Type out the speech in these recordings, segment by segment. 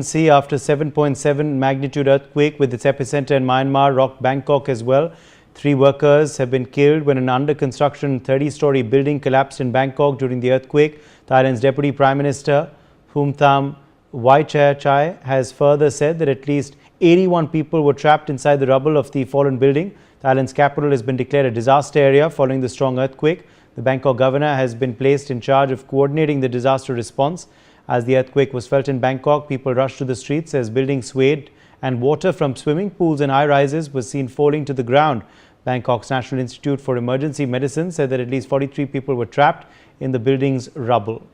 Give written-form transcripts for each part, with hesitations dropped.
See, after 7.7 magnitude earthquake with its epicenter in Myanmar rocked Bangkok as well. 3 workers have been killed when an under construction 30-story building collapsed in Bangkok during the earthquake. Thailand's Deputy Prime Minister Phumtham Wechayachai has further said that at least 81 people were trapped inside the rubble of the fallen building. Thailand's capital has been declared a disaster area following the strong earthquake. The Bangkok governor has been placed in charge of coordinating the disaster response. As the earthquake was felt in Bangkok, people rushed to the streets as buildings swayed and water from swimming pools and high-rises was seen falling to the ground. Bangkok's National Institute for Emergency Medicine said that at least 43 people were trapped in the building's rubble.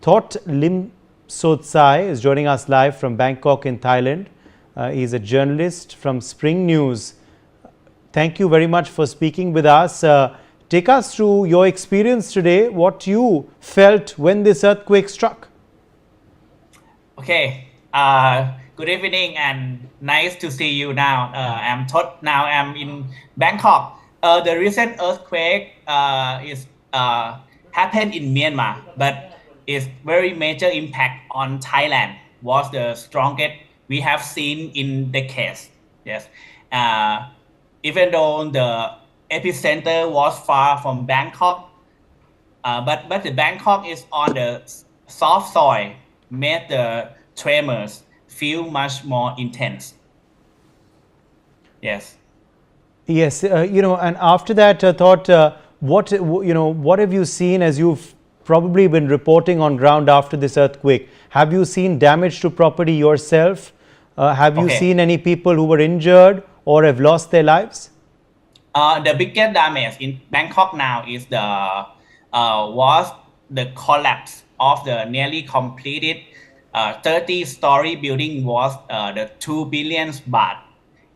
Thot Limsodsai is joining us live from Bangkok in Thailand. He is a journalist from Spring News. Thank you very much for speaking with us. Take us through your experience today, what you felt when this earthquake struck. Okay, good evening and nice to see you now. I'm Thot. Now I'm in Bangkok. The recent earthquake is happened in Myanmar, but its very major impact on Thailand was the strongest we have seen in decades. Yes, even though the epicenter was far from Bangkok, but the Bangkok is on the soft soil, made the tremors feel much more intense. Yes. Yes, and after that, what have you seen as you've probably been reporting on ground after this earthquake? Have you seen damage to property yourself? Have you seen any people who were injured or have lost their lives? The biggest damage in Bangkok now is was the collapse of the nearly completed 30-story building was the 2 billion baht.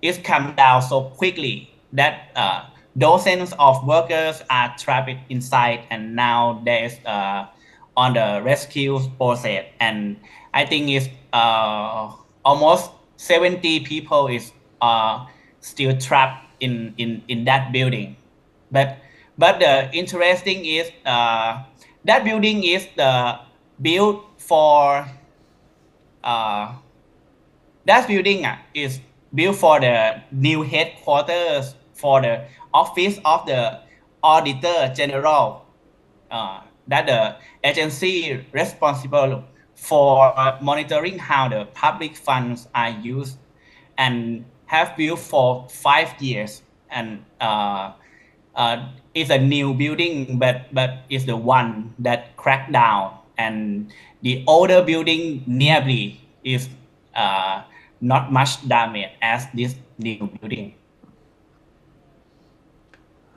It's come down so quickly that dozens of workers are trapped inside, and now there's on the rescue process. And I think it's almost 70 people is still trapped in that building. But the interesting is that building is built for that building is built for the new headquarters for the office of the Auditor General, that the agency responsible for monitoring how the public funds are used, and have built for 5 years. And it's a new building, but it's the one that cracked down, and the older building nearby is not much damage as this new building.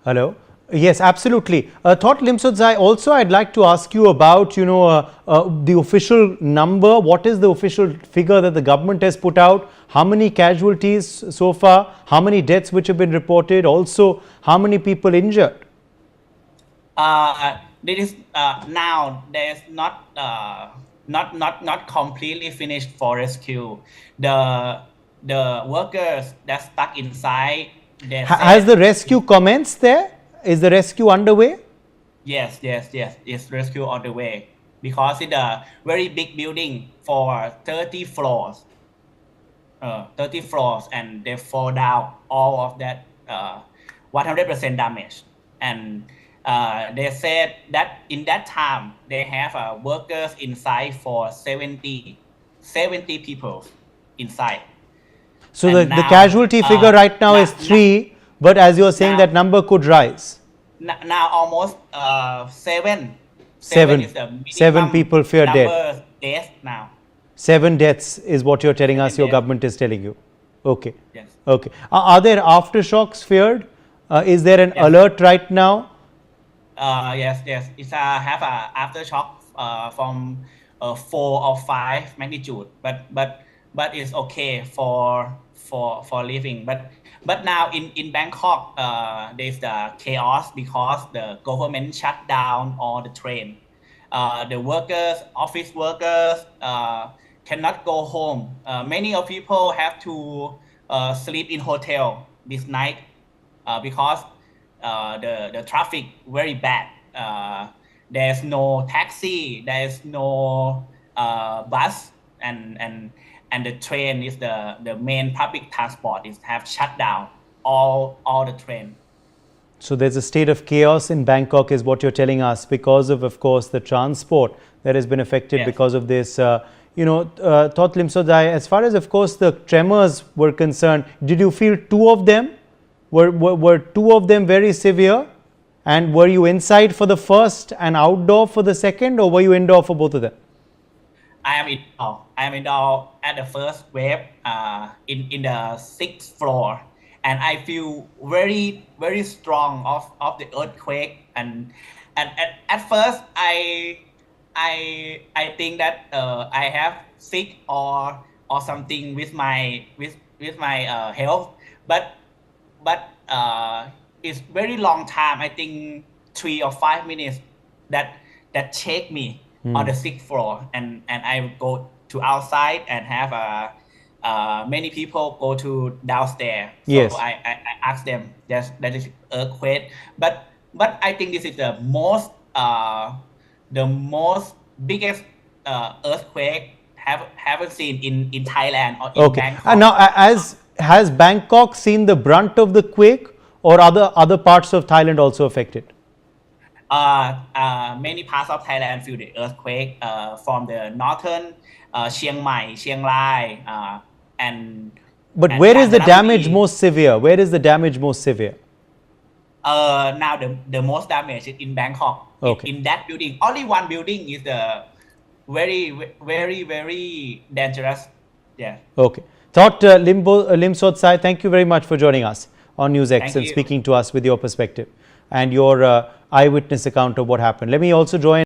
Hello. Yes, absolutely. Thot Limsodsai, also I'd like to ask you about, the official number. What is the official figure that the government has put out? How many casualties so far? How many deaths which have been reported? Also, how many people injured? There is now there's not completely finished for rescue. The workers that stuck inside. Has the rescue commenced there? Is the rescue underway? Yes. It's rescue on the way, because it's a very big building for 30 floors. 30 floors, and they fall down all of that 100% damage. And they said that in that time they have workers inside for 70 people inside. So the casualty figure right now is 3, but as you're saying, that number could rise. Now almost 7. 7 is the seven people feared dead. Deaths now. 7 deaths is what you're telling us, your government is telling you. Okay. Yes. Okay. Are there aftershocks feared? Is there an alert right now? Yes. It's have a aftershock from 4 or 5 magnitude, but it's okay for living. But now in Bangkok, there's the chaos because the government shut down all the train. The workers, office workers, cannot go home. Many of people have to sleep in hotel this night because the traffic very bad. There's no taxi, there's no bus, and and the train is the main public transport is have shut down all the train. So there's a state of chaos in Bangkok is what you're telling us because of course, the transport that has been affected Yes. because of this. Thot Limsodsai, as far as, of course, the tremors were concerned, did you feel two of them? Were two of them very severe? And were you inside for the first and outdoor for the second, or were you indoor for both of them? I am indoor. I am indoor at the first wave in the 6th floor, and I feel very strong of the earthquake. And at first I think that I have sick or something with my health, but it's very long time. I think 3 or 5 minutes that shake me on the 6th floor, and I go to outside and have many people go to downstairs. So Yes. I ask them that is earthquake, but I think this is the most biggest earthquake haven't seen in Thailand or in Okay. Bangkok. And now, has Bangkok seen the brunt of the quake, or other parts of Thailand also affected? Many parts of Thailand feel the earthquake from the northern Chiang Mai, Chiang Rai, and. But and where is the Kanchanaburi. damage most severe? Where is the damage most severe? Now the most damage is in Bangkok. Okay. In that building, only one building is the very dangerous. Yeah. Okay. Thot Limsodsai, thank you very much for joining us on NewsX Thank and you. speaking to us with your perspective and your eyewitness account of what happened. Let me also join